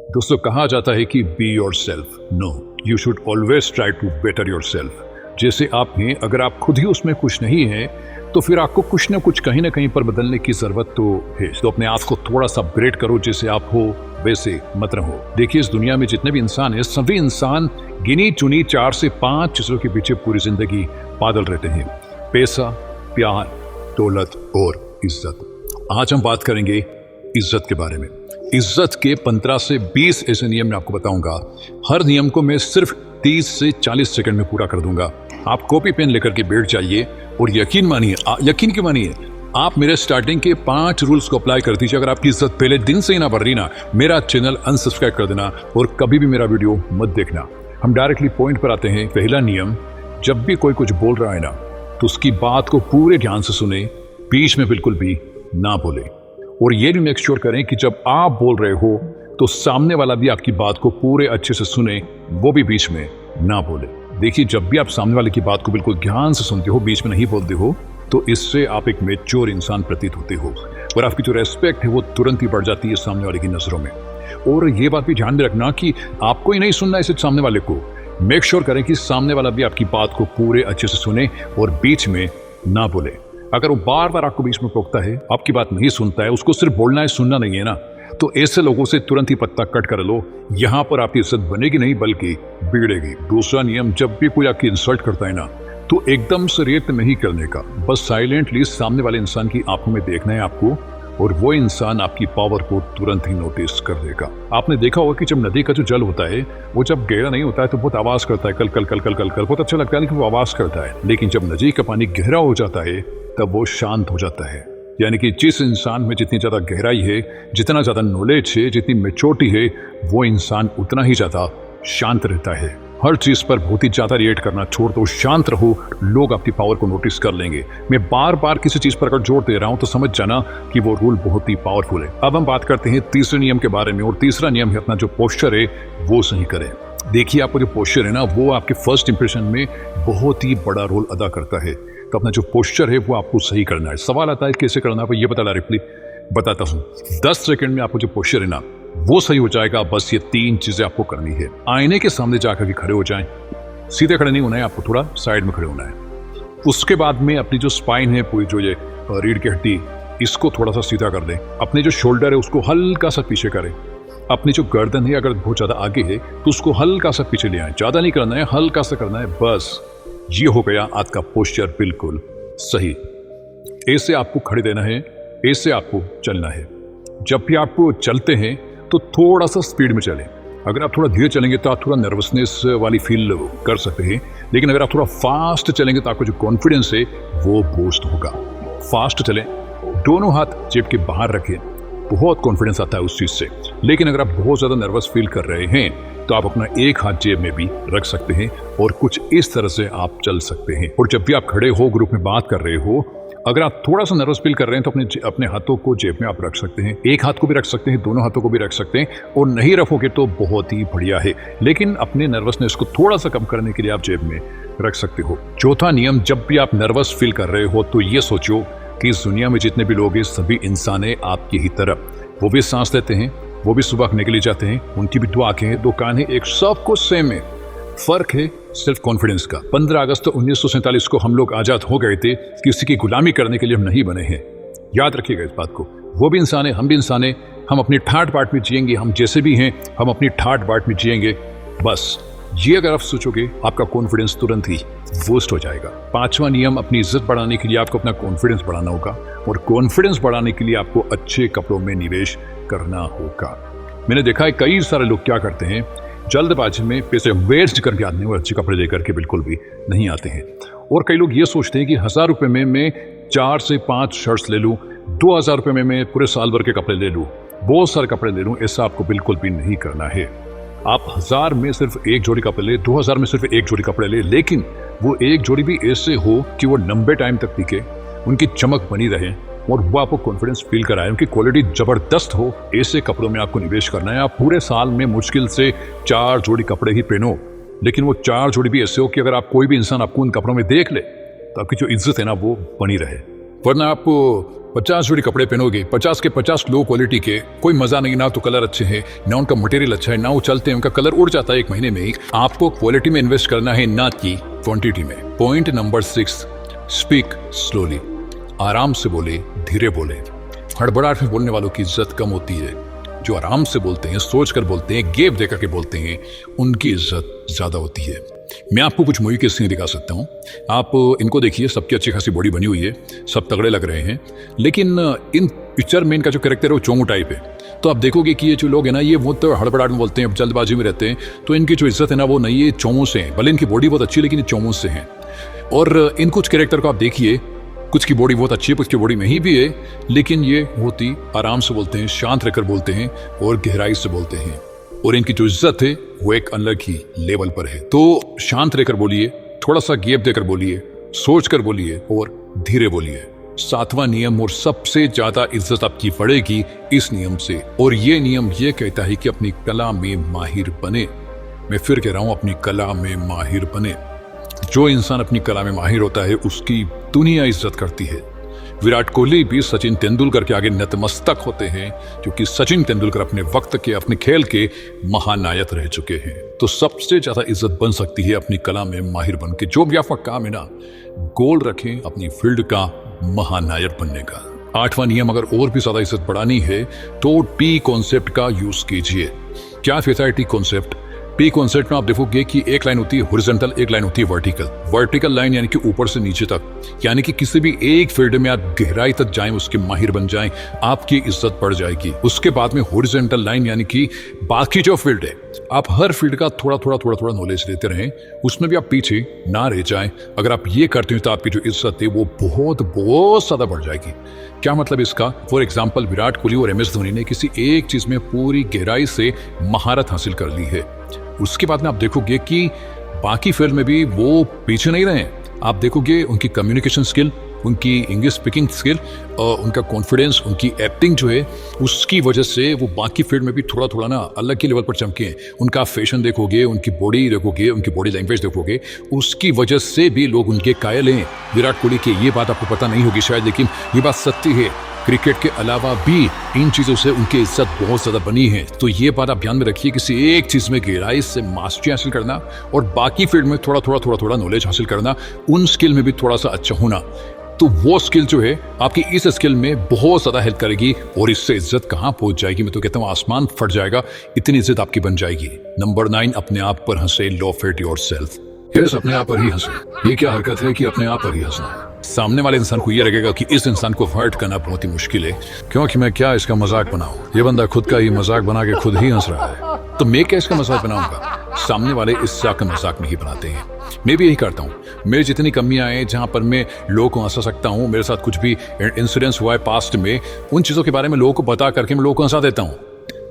दोस्तों, कहा जाता है कि be yourself. No, you should always try to better yourself. जैसे आप हैं, अगर आप खुद ही उसमें खुश नहीं हैं तो फिर आपको कुछ ना कुछ कहीं ना कहीं पर बदलने की जरूरत तो है। तो अपने आप को थोड़ा सा अपग्रेड करो, जैसे आप हो वैसे मत रहो। देखिए, इस दुनिया में जितने भी इंसान हैं, सभी इंसान गिनी चुनी 4 से 5 चीजों के पीछे पूरी जिंदगी पागल रहते हैं। पैसा, प्यार, दौलत और इज्जत। आज हम बात करेंगे इज्जत के बारे में। इज्जत के 15 से 20 ऐसे नियम मैं आपको बताऊंगा। हर नियम को मैं सिर्फ 30 से 40 सेकंड में पूरा कर दूंगा। आप कॉपी पेन लेकर के बैठ जाइए और यकीन मानिए, यकीन की मानिए, आप मेरे स्टार्टिंग के 5 रूल्स को अप्लाई कर दीजिए। अगर आपकी इज्जत पहले दिन से ही ना बढ़ रही ना, मेरा चैनल अनसब्सक्राइब कर देना और कभी भी मेरा वीडियो मत देखना। हम डायरेक्टली पॉइंट पर आते हैं। पहला नियम, जब भी कोई कुछ बोल रहा है ना, तो उसकी बात को पूरे ध्यान से सुने, बीच में बिल्कुल भी ना बोले। और ये भी मेक श्योर करें कि जब आप बोल रहे हो तो सामने वाला भी आपकी बात को पूरे अच्छे से सुने, वो भी बीच में ना बोले। देखिए, जब भी आप सामने वाले की बात को बिल्कुल ध्यान से सुनते हो, बीच में नहीं बोलते हो, तो इससे आप एक मैच्योर इंसान प्रतीत होते हो और आपकी जो रेस्पेक्ट है वो तुरंत ही बढ़ जाती है सामने वाले की नजरों में। और ये बात भी ध्यान में रखना कि आपको ही नहीं सुनना है सिर्फ सामने वाले को। मेक श्योर करें कि सामने वाला भी आपकी बात को पूरे अच्छे से सुने और बीच में ना बोले। अगर वो बार बार आपको बीच में टोकता है, आपकी बात नहीं सुनता है, उसको सिर्फ बोलना है, सुनना नहीं है ना, तो ऐसे लोगों से तुरंत ही पत्ता कट कर लो। यहां पर आपकी इज्जत बनेगी नहीं बल्कि बिगड़ेगी। दूसरा नियम, जब भी कोई आपकी इंसल्ट करता है ना, तो एकदम से रिएक्ट नहीं करने का, बस साइलेंटली सामने वाले इंसान की आंखों में देखना है आपको, और वो इंसान आपकी पावर को तुरंत ही नोटिस कर देगा। आपने देखा होगा कि जब नदी का जो जल होता है वो जब गहरा नहीं होता है तो बहुत आवाज करता है, कल कल कल कल कल कल, बहुत अच्छा लगता है, लेकिन वो आवाज करता है। लेकिन जब नदी का पानी गहरा हो जाता है तब वो शांत हो जाता है। यानी कि जिस इंसान में जितनी ज्यादा गहराई है, जितना ज्यादा नॉलेज है, जितनी मैच्योरिटी है, वो इंसान उतना ही ज्यादा शांत रहता है। हर चीज पर बहुत ही ज्यादा रिएक्ट करना छोड़ दो, शांत रहो, लोग आपकी पावर को नोटिस कर लेंगे। मैं बार बार किसी चीज पर अगर जोर दे रहा हूं तो समझ जाना कि वो रूल बहुत ही पावरफुल है। अब हम बात करते हैं तीसरे नियम के बारे में, और तीसरा नियम है अपना जो पोस्चर है वो सही करें। देखिए, आपका जो पोस्चर है ना, वो आपके फर्स्ट इंप्रेशन में बहुत ही बड़ा रोल अदा करता है। तो अपना जो पोस्चर है वो आपको सही करना है। सवाल आता है कैसे करना है, ये पता डायरेक्टली बताता हूँ। 10 सेकंड में आपको जो पोस्चर है ना वो सही हो जाएगा। बस ये 3 चीजें आपको करनी है। आईने के सामने जाकर के खड़े हो जाएं। सीधे खड़े नहीं होना है, आपको थोड़ा साइड में खड़े होना है। उसके बाद में अपनी जो स्पाइन है, पूरी जो ये रीढ़ की हड्डी, इसको थोड़ा सा सीधा कर दें। अपने जो शोल्डर है उसको हल्का सा पीछे करें। अपनी जो गर्दन है अगर बहुत ज्यादा आगे है तो उसको हल्का सा पीछे ले आए। ज्यादा नहीं करना है, हल्का सा करना है, बस। ये हो गया आपका पोस्चर बिल्कुल सही। ऐसे आपको खड़े देना है, ऐसे आपको चलना है। जब भी आप चलते हैं तो थोड़ा सा स्पीड में चलें। अगर आप थोड़ा धीरे चलेंगे तो आप थोड़ा नर्वसनेस वाली फील कर सकते हैं, लेकिन अगर आप थोड़ा फास्ट चलेंगे तो आपका जो कॉन्फिडेंस है वो बूस्ट होगा। फास्ट चलें, दोनों हाथ जेब के बाहर रखें, बहुत कॉन्फिडेंस आता है उस चीज से। लेकिन अगर आप बहुत ज्यादा नर्वस फील कर रहे हैं तो आप अपना एक हाथ जेब में भी रख सकते हैं और कुछ इस तरह से आप चल सकते हैं। और जब भी आप खड़े हो, ग्रुप में बात कर रहे हो, अगर आप थोड़ा सा नर्वस फील कर रहे हैं तो अपने हाथों को जेब में आप रख सकते हैं। एक हाथ को भी रख सकते हैं, दोनों हाथों को भी रख सकते हैं, और नहीं रखोगे तो बहुत ही बढ़िया है। लेकिन अपने नर्वसनेस को थोड़ा सा कम करने के लिए आप जेब में रख सकते हो। चौथा नियम, जब भी आप नर्वस फील कर रहे हो तो ये सोचो कि इस दुनिया में जितने भी लोग हैं सभी इंसान हैं आपकी ही तरह। वो भी सांस लेते हैं, वो भी सुबह के लिए जाते हैं, उनकी भी 2 आंखें हैं, 2 कान हैं, एक सबको सेम है। फर्क है सिर्फ कॉन्फिडेंस का। 15 अगस्त 1947 को हम लोग आजाद हो गए थे, किसी की गुलामी करने के लिए हम नहीं बने हैं। याद रखिएगा इस बात को। वो भी इंसान है, हम भी इंसान है। हम अपनी ठाट बाट में जिएंगे, हम जैसे भी हैं हम अपनी ठाट बाट में जिएंगे। बस ये अगर आप सोचोगे, आपका कॉन्फिडेंस तुरंत ही बूस्ट हो जाएगा। 5वां नियम, अपनी इज्जत बढ़ाने के लिए आपको अपना कॉन्फिडेंस बढ़ाना होगा, और कॉन्फिडेंस बढ़ाने के लिए आपको अच्छे कपड़ों में निवेश करना होगा। मैंने देखा है कई सारे लोग क्या करते हैं, जल्दबाजी में पैसे वेस्ट करके आते हैं और अच्छे कपड़े लेकर के बिल्कुल भी नहीं आते हैं। और कई लोग ये सोचते हैं कि 1000 रुपये में मैं 4 से 5 शर्ट्स ले लूँ, 2000 रुपये में मैं पूरे साल भर के कपड़े ले लूँ, बहुत सारे कपड़े ले लूँ। ऐसा आपको बिल्कुल भी नहीं करना है। आप 1000 में सिर्फ 1 जोड़ी कपड़े ले, 2000 में सिर्फ 1 जोड़ी कपड़े ले, लेकिन वो 1 जोड़ी भी ऐसे हो कि वो लंबे टाइम तक टिके, उनकी चमक बनी रहे और वो आपको कॉन्फिडेंस फील कराए, उनकी क्वालिटी जबरदस्त हो। ऐसे कपड़ों में आपको निवेश करना है। आप पूरे साल में मुश्किल से 4 जोड़ी कपड़े ही पहनो, लेकिन वो 4 जोड़ी भी ऐसे हो कि अगर आप कोई भी इंसान आपको उन कपड़ों में देख ले तो आपकी जो इज्जत है ना वो बनी रहे। वरना आप 50 जोड़ी कपड़े पहनोगे, 50 के 50 लो क्वालिटी के, कोई मजा नहीं, ना तो कलर अच्छे हैं, ना उनका मटेरियल अच्छा है, ना वो चलते हैं, उनका कलर उड़ जाता है 1 महीने में ही। आपको क्वालिटी में इन्वेस्ट करना है, ना कि क्वांटिटी में। Point number 6, speak slowly. आराम से बोले, धीरे बोले। हड़बड़ाहट में बोलने वालों की इज्जत कम होती है। जो आराम से बोलते हैं, सोच कर बोलते हैं, गैप देकर के बोलते हैं, उनकी इज्जत ज्यादा होती है। मैं आपको कुछ मूवी के सीन दिखा सकता हूँ। आप इनको देखिए, सबकी अच्छी खासी बॉडी बनी हुई है, सब तगड़े लग रहे हैं, लेकिन इन पिक्चर में इनका जो कैरेक्टर है वो चोमू टाइप है। तो आप देखोगे कि ये जो लोग हैं ना, ये बहुत हड़बड़ाहट में बोलते हैं, जल्दबाजी में रहते हैं, तो इनकी जो इज्जत है ना वो नहीं, ये चोमू से है। भले इनकी बॉडी बहुत अच्छी है, लेकिन ये चोमू से हैं। और इन कुछ कैरेक्टर को आप देखिए, कुछ की बॉडी बहुत अच्छी है, कुछ की बॉडी नहीं भी है, लेकिन ये बहुत ही आराम से बोलते हैं, शांत रहकर बोलते हैं और गहराई से बोलते हैं। और इनकी जो इज्जत है वो एक अलग ही लेवल पर है। तो शांत रहकर बोलिए, थोड़ा सा गैप देकर बोलिए, सोच कर बोलिए और धीरे बोलिए। 7वां नियम, और सबसे ज्यादा इज्जत आपकी बढ़ेगी इस नियम से। और ये नियम ये कहता है कि अपनी कला में माहिर बने। मैं फिर कह रहा हूं, अपनी कला में माहिर बने। जो इंसान अपनी कला में माहिर होता है, उसकी दुनिया इज्जत करती है। विराट कोहली भी सचिन तेंदुलकर के आगे नतमस्तक होते हैं, क्योंकि सचिन तेंदुलकर अपने वक्त के, अपने खेल के महानायक रह चुके हैं। तो सबसे ज्यादा इज्जत बन सकती है अपनी कला में माहिर बन के। जो भी आपका काम है ना, गोल रखें अपनी फील्ड का महानायक बनने का। 8वां नियम, अगर और भी ज्यादा इज्जत बढ़ानी है तो टी कॉन्सेप्ट का यूज कीजिए। क्या कहता है टी कॉन्सेप्ट? पी कॉन्सेप्ट में आप देखोगे कि एक लाइन होती है हॉरिजॉन्टल, एक लाइन होती है वर्टिकल। वर्टिकल लाइन यानी कि ऊपर से नीचे तक, यानी कि किसी भी एक फील्ड में आप गहराई तक जाएं, उसके माहिर बन जाएं, आपकी इज्जत बढ़ जाएगी। उसके बाद में हॉरिजॉन्टल लाइन यानी कि बाकी जो फील्ड है, आप हर फील्ड का थोड़ा थोड़ा नॉलेज लेते रहें, उसमें भी आप पीछे ना रह जाएं। अगर आप ये करते हैं तो आपकी जो इज्जत है वो बहुत ज्यादा बढ़ जाएगी। क्या मतलब इसका? फॉर एग्जाम्पल, विराट कोहली और MS धोनी ने किसी एक चीज में पूरी गहराई से महारत हासिल कर ली है। उसके बाद में आप देखोगे कि बाकी फील्ड में भी वो पीछे नहीं रहे। आप देखोगे उनकी कम्युनिकेशन स्किल, उनकी इंग्लिश स्पीकिंग स्किल, उनका कॉन्फिडेंस, उनकी एक्टिंग जो है, उसकी वजह से वो बाकी फील्ड में भी थोड़ा ना अलग ही लेवल पर चमके हैं। उनका फैशन देखोगे, उनकी बॉडी देखोगे, उनकी बॉडी लैंग्वेज देखोगे, उसकी वजह से भी लोग उनके कायल हैं। विराट कोहली की ये बात आपको पता नहीं होगी शायद, लेकिन ये बात सत्य है। क्रिकेट के अलावा भी इन चीजों से उनकी इज्जत बहुत ज्यादा बनी है। तो ये बात आप ध्यान में रखिए, किसी एक चीज में गहराई से मास्टरी हासिल करना और बाकी फील्ड में थोड़ा नॉलेज हासिल करना, उन स्किल में भी थोड़ा सा अच्छा होना, तो वो स्किल जो है आपकी इस स्किल में बहुत ज्यादा हेल्प करेगी। और इससे इज्जत कहाँ पहुंच जाएगी, मैं तो कहता हूँ आसमान फट जाएगा, इतनी इज्जत आपकी बन जाएगी। नंबर 9, अपने आप पर हंसे, लॉफ एट योरसेल्फ। यस, अपने आप पर ही हंसे। ये क्या हरकत है कि अपने आप पर ही हंसना? सामने वाले इंसान को ये लगेगा कि इस इंसान को हर्ट करना बहुत ही मुश्किल है, क्योंकि मैं क्या इसका मजाक बनाऊं, ये बंदा खुद का ही मजाक बना के खुद ही हंस रहा है, तो मैं क्या इसका मजाक बनाऊंगा? सामने वाले इसका मजाक नहीं बनाते हैं। मैं भी यही करता हूँ। मेरी जितनी कमियां हैं, जहां पर मैं लोगों को हंसा सकता हूँ, मेरे साथ कुछ भी इंसिडेंस हुआ है पास्ट में, उन चीजों के बारे में लोगों को बता करके मैं लोगों को हंसा देता हूँ।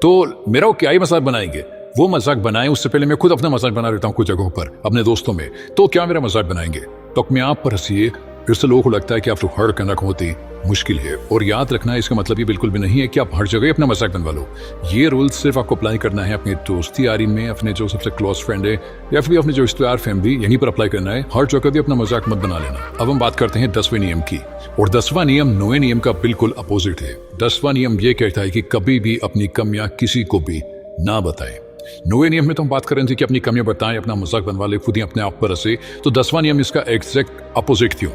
तो मेरा वो क्या ही मजाक बनाएंगे? वो मजाक बनाए उससे पहले मैं खुद अपना मजाक बना देता हूँ कुछ जगहों पर, अपने दोस्तों में। तो क्या मेरा मजाक बनाएंगे? तो अपने आप पर हंसिए। इससे लोगों को लगता है कि आप हर्ट करना बहुत ही मुश्किल है। और याद रखना, इसका मतलब ये बिल्कुल भी नहीं है कि आप हर जगह अपना मजाक बनवा लो। ये रूल सिर्फ आपको अप्लाई करना है अपने दोस्ती यारी में, अपने जो सबसे क्लोज फ्रेंड है, या फिर अपने जो रिश्तेदार फैमिली, यहीं पर अप्लाई करना है। हर जगह भी अपना मजाक मत बना लेना। अब हम बात करते हैं 10वें नियम की। और 10वां नियम 9वें नियम का बिल्कुल अपोजिट है। 10वां नियम ये कहता है कि कभी भी अपनी कमियां किसी को भी ना बताएं। 9वें नियम में तो हम बात कर रहे थे कि अपनी कमियां बताएं, अपना मजाक बनवा ले, खुद ही अपने आप पर हंसे। तो 10वां नियम इसका एग्जैक्ट अपोजिट क्यों?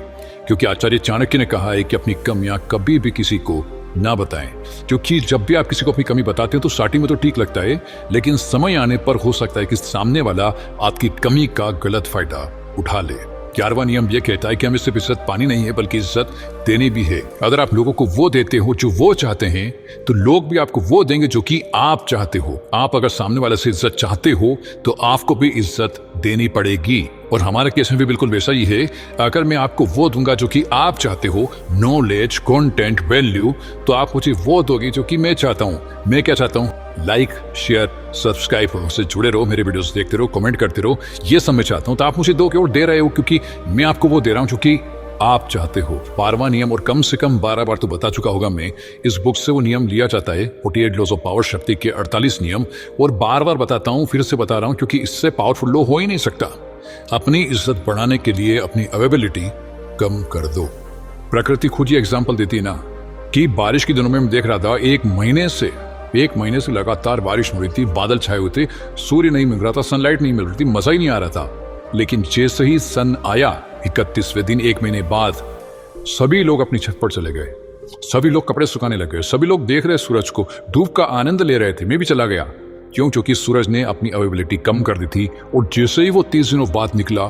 क्योंकि आचार्य चाणक्य ने कहा है कि अपनी कमियां कभी भी किसी को ना बताएं। क्योंकि जब भी आप किसी को अपनी कमी बताते हैं तो स्टार्टिंग में तो ठीक लगता है, लेकिन समय आने पर हो सकता है कि सामने वाला आपकी कमी का गलत फायदा उठा ले। 11वां नियम यह कहता है कि हमें सिर्फ इज्जत पानी नहीं है, बल्कि इज्जत देनी भी है। अगर आप लोगों को वो देते हो जो वो चाहते हैं, तो लोग भी आपको वो देंगे जो कि आप चाहते हो। आप अगर सामने वाले से इज्जत चाहते हो तो आपको भी इज्जत देनी पड़ेगी। और हमारे केस में भी बिल्कुल वैसा ही है। अगर मैं आपको वो दूंगा जो कि आप चाहते हो, नॉलेज, कंटेंट, वैल्यू, तो आप मुझे वो दोगे जो कि मैं चाहता हूँ। मैं क्या चाहता हूँ? लाइक, शेयर, सब्सक्राइब से जुड़े रहो, मेरे वीडियोस देखते रहो, कमेंट करते रहो। ये सब मैं चाहता हूँ, तो आप मुझे दोगे और दे रहे हो, क्योंकि मैं आपको वो दे रहा हूँ जो कि आप चाहते हो। 12वां नियम, और कम से कम 12 बार तो बता चुका होगा मैं, इस बुक से वो नियम लिया जाता है 48 लॉज ऑफ पावर, शक्ति के 48 नियम। और बार बार बताता हूँ, फिर से बता रहा हूँ, क्योंकि इससे पावरफुल लो हो ही नहीं सकता। अपनी इज्जत बढ़ाने के लिए अपनी अवेबिलिटी कम कर दो। प्रकृति खुद ही एग्जाम्पल देती है ना कि बारिश के दिनों में मैं देख रहा था एक महीने से लगातार बारिश हो रही थी, बादल छाए हुए थे, सूर्य नहीं मिल रहा था, सनलाइट नहीं मिल रही थी, मजा ही नहीं आ रहा था। लेकिन जैसे ही सन आया 31वें दिन, एक महीने बाद, सभी लोग अपनी छत पर चले गए, सभी लोग कपड़े सुखाने लगे, सभी लोग देख रहे सूरज को, धूप का आनंद ले रहे थे। मैं भी चला गया, क्यों? क्योंकि सूरज ने अपनी अवेलेबिलिटी कम कर दी थी। और जैसे ही वो 30 दिनों बाद निकला,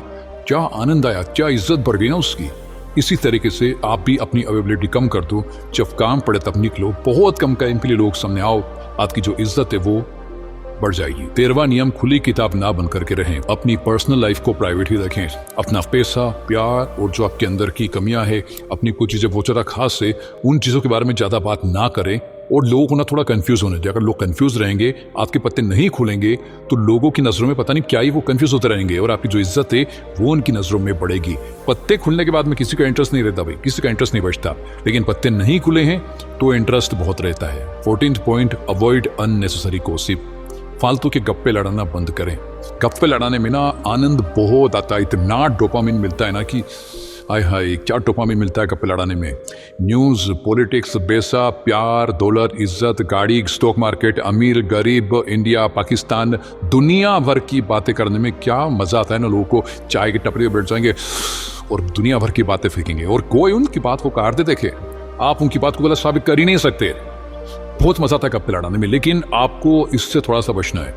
क्या आनंद आया, क्या इज्जत बढ़ गई ना उसकी। इसी तरीके से आप भी अपनी अवेलेबिलिटी कम कर दो, जब काम पड़े तब निकलो, बहुत कम टाइम के लिए लोग सामने आओ, आपकी जो इज्जत है वो बढ़ जाएगी। 13वां नियम, खुली किताब ना बन करके रहें, अपनी पर्सनल लाइफ को प्राइवेट ही रखें। अपना पैसा, प्यार और जो आपके अंदर की कमियां है, अपनी कुछ चीजें बहुत ज्यादा खास है, उन चीजों के बारे में ज्यादा बात ना करें और लोगों को ना थोड़ा कंफ्यूज होने दें। अगर लोग कंफ्यूज रहेंगे, आपके पत्ते नहीं खुलेंगे, तो लोगों की नजरों में पता नहीं क्या ही वो कंफ्यूज होते रहेंगे और आपकी जो इज्जत है वो उनकी नजरों में बढ़ेगी। पत्ते खुलने के बाद में किसी का इंटरेस्ट नहीं रहता भाई, किसी का इंटरेस्ट नहीं बचता, लेकिन पत्ते नहीं खुले हैं तो इंटरेस्ट बहुत रहता है। 14th point, avoid unnecessary gossip. फालतू के गप्पे लड़ाना बंद करें। गप्पे लड़ाने में ना आनंद बहुत आता है, इतना डोपामिन मिलता है ना कि हाय हाय, क्या डोपामिन मिलता है गप्पे लड़ाने में। न्यूज़, पॉलिटिक्स, पैसा, प्यार, दौलत, इज्जत, गाड़ी, स्टॉक मार्केट, अमीर गरीब, इंडिया पाकिस्तान, दुनिया भर की बातें करने में क्या मजा आता है ना। लोगों को चाय के टपरी पर बैठ जाएंगे और दुनिया भर की बातें फेंकेंगे और कोई उनकी बात को काटते देखे, आप उनकी बात को गलत साबित कर ही नहीं सकते। बहुत मजा आता है गप्पे लड़ाने में, लेकिन आपको इससे थोड़ा सा बचना है।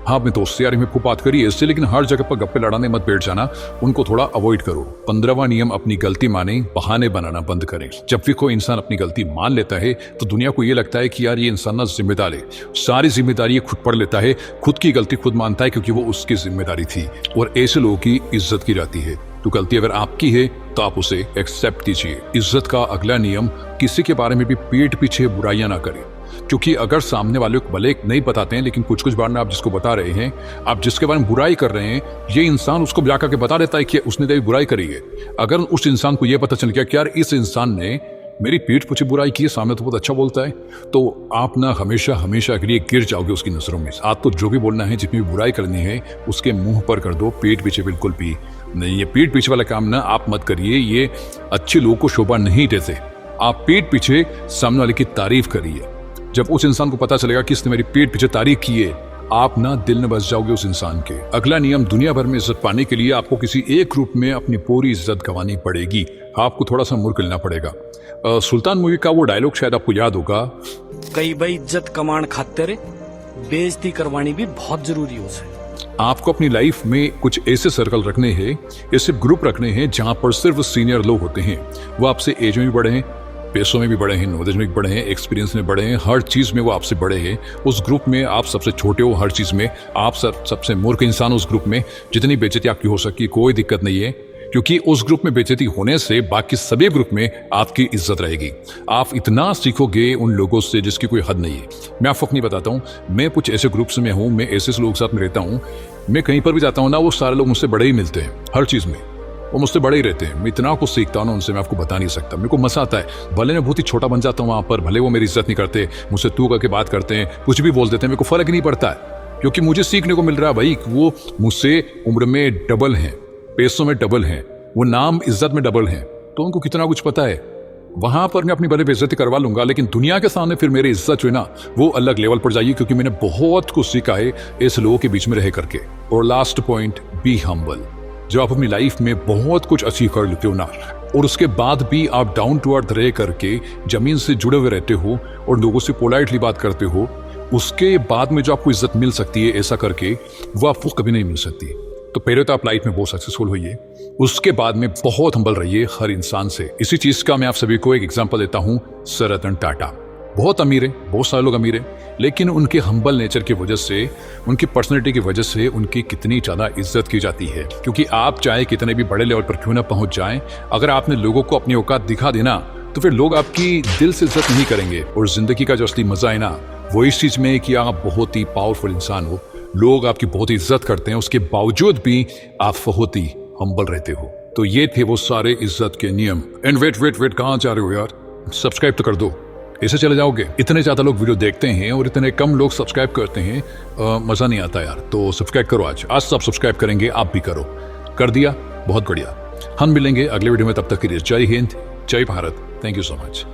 हाँ, अपने दोस्त यार में खूब बात करिए इससे, लेकिन हर जगह पर गप्पे लड़ाने मत बैठ जाना, उनको थोड़ा अवॉइड करो। 15वां नियम, अपनी गलती माने, बहाने बनाना बंद करें। जब भी कोई इंसान अपनी गलती मान लेता है तो दुनिया को ये लगता है कि यार ये इंसान ना जिम्मेदार है, सारी जिम्मेदारी खुद पर लेता है, खुद की गलती खुद मानता है क्योंकि वो उसकी जिम्मेदारी थी। और ऐसे लोगों की इज्जत की जाती है। तो गलती अगर आपकी है तो आप उसे एक्सेप्ट कीजिए। इज्जत का अगला नियम, किसी के बारे में भी पीठ पीछे बुराइयां ना करें। क्योंकि अगर सामने वाले को भले नहीं बताते हैं, लेकिन कुछ बार में आप जिसको बता रहे हैं, आप जिसके बारे में बुराई कर रहे हैं, ये इंसान उसको जाकर के बता देता है कि उसने तेरी बुराई करी है। अगर उस इंसान को ये पता चल गया कि यार इस इंसान ने मेरी पीठ पीछे बुराई की है, सामने तो बहुत अच्छा बोलता है, तो आप ना हमेशा हमेशा के लिए गिर जाओगे उसकी नजरों में। आपको जो भी बोलना है, जितनी भी बुराई करनी है, उसके मुंह पर कर दो, पीठ पीछे बिल्कुल भी नहीं। ये पीठ पीछे वाला काम ना आप मत करिए, ये अच्छे लोगों को शोभा नहीं देते। आप पीठ पीछे सामने वाले की तारीफ करिए। जब उस इंसान को पता चलेगा कि इसने मेरी पीठ पीछे तारीफ की है, आप ना दिल में बस जाओगे उस इंसान के। अगला नियम, दुनिया भर में इज्जत पाने के लिए आपको किसी एक ग्रुप में अपनी पूरी इज्जत गंवानी पड़ेगी, आपको थोड़ा सा मुड़ लेना पड़ेगा। सुल्तान मूवी का वो डायलॉग शायद आपको याद होगा, कई भाई इज्जत कमाण खातिर बेइज्जती करवानी भी बहुत जरूरी हो से। आपको अपनी लाइफ में कुछ ऐसे सर्कल रखने हैं, ऐसे ग्रुप रखने हैं जहां पर सिर्फ सीनियर लोग होते हैं। वो आपसे एज में भी बड़े हैं, पैसों में भी बड़े हैं, नॉलेज में भी बड़े हैं, एक्सपीरियंस में बड़े हैं, हर चीज में वो आपसे बड़े हैं। उस ग्रुप में आप सबसे छोटे हो, हर चीज में आप सबसे मूर्ख इंसान। उस ग्रुप में जितनी बेइज्जती आपकी हो सकती है, कोई दिक्कत नहीं है, क्योंकि उस ग्रुप में बेइज्जती होने से बाकी सभी ग्रुप में आपकी इज्जत रहेगी। आप इतना सीखोगे उन लोगों से जिसकी कोई हद नहीं है। मैं आपको अपनी बताता हूँ, मैं कुछ ऐसे ग्रुप्स में हूँ, मैं ऐसे लोगों के साथ में रहता हूँ, मैं कहीं पर भी जाता हूँ ना, वो सारे लोग मुझसे बड़े ही मिलते हैं, हर चीज में वो मुझसे बड़े ही रहते हैं। मैं इतना कुछ सीखता हूँ ना उनसे, मैं आपको बता नहीं सकता। मेरे को मजा आता है, भले मैं बहुत ही छोटा बन जाता हूँ वहाँ पर, भले वो मेरी इज्जत नहीं करते, मुझसे तू करके बात करते हैं, कुछ भी बोल देते हैं, मेरे को फर्क नहीं पड़ता है, क्योंकि मुझे सीखने को मिल रहा है भाई। वो मुझसे उम्र में डबल हैं, पैसों में डबल हैं, वो नाम इज्जत में डबल हैं, तो उनको कितना कुछ पता है। वहां पर मैं अपनी भले बेइज्जती करवा लूंगा, लेकिन दुनिया के सामने फिर मेरी इज्जत जो है ना, वो अलग लेवल पर जाएगी, क्योंकि मैंने बहुत कुछ सीखा है ऐसे लोगों के बीच में रह करके। और लास्ट पॉइंट, बी हम्बल। जब आप अपनी लाइफ में बहुत कुछ अचीव कर लेते हो ना, और उसके बाद भी आप डाउन टू अर्थ रह करके जमीन से जुड़े हुए रहते हो और लोगों से पोलाइटली बात करते हो, उसके बाद में जो आपको इज्जत मिल सकती है ऐसा करके, वो आपको कभी नहीं मिल सकती। तो पहले तो आप लाइफ में बहुत सक्सेसफुल होइए, उसके बाद में बहुत हम्बल रहिए हर इंसान से। इसी चीज का मैं आप सभी को एक एग्जांपल देता हूं, सर रतन टाटा। बहुत अमीर है, बहुत सारे लोग अमीर हैं, लेकिन उनके हम्बल नेचर की वजह से, उनकी पर्सनैलिटी की वजह से उनकी कितनी ज़्यादा इज्जत की जाती है। क्योंकि आप चाहे कितने भी बड़े लेवल पर क्यों ना पहुंच जाएं, अगर आपने लोगों को अपनी औकात दिखा देना, तो फिर लोग आपकी दिल से इज्जत नहीं करेंगे। और जिंदगी का जो असली मजा है ना, वो इस चीज में है कि आप बहुत ही पावरफुल इंसान हो, लोग आपकी बहुत ही इज्जत करते हैं, उसके बावजूद भी आप बहुत ही हम्बल रहते हो। तो ये थे वो सारे इज्जत के नियम। एंड वेट कहाँ जा रहे हो यार, सब्सक्राइब तो कर दो, ऐसे चले जाओगे। इतने ज्यादा लोग वीडियो देखते हैं और इतने कम लोग सब्सक्राइब करते हैं, मजा नहीं आता यार। तो सब्सक्राइब करो, आज सब सब्सक्राइब करेंगे, आप भी करो। कर दिया, बहुत बढ़िया। हम मिलेंगे अगले वीडियो में, तब तक के लिए जय हिंद, जय Bharat, thank you so much.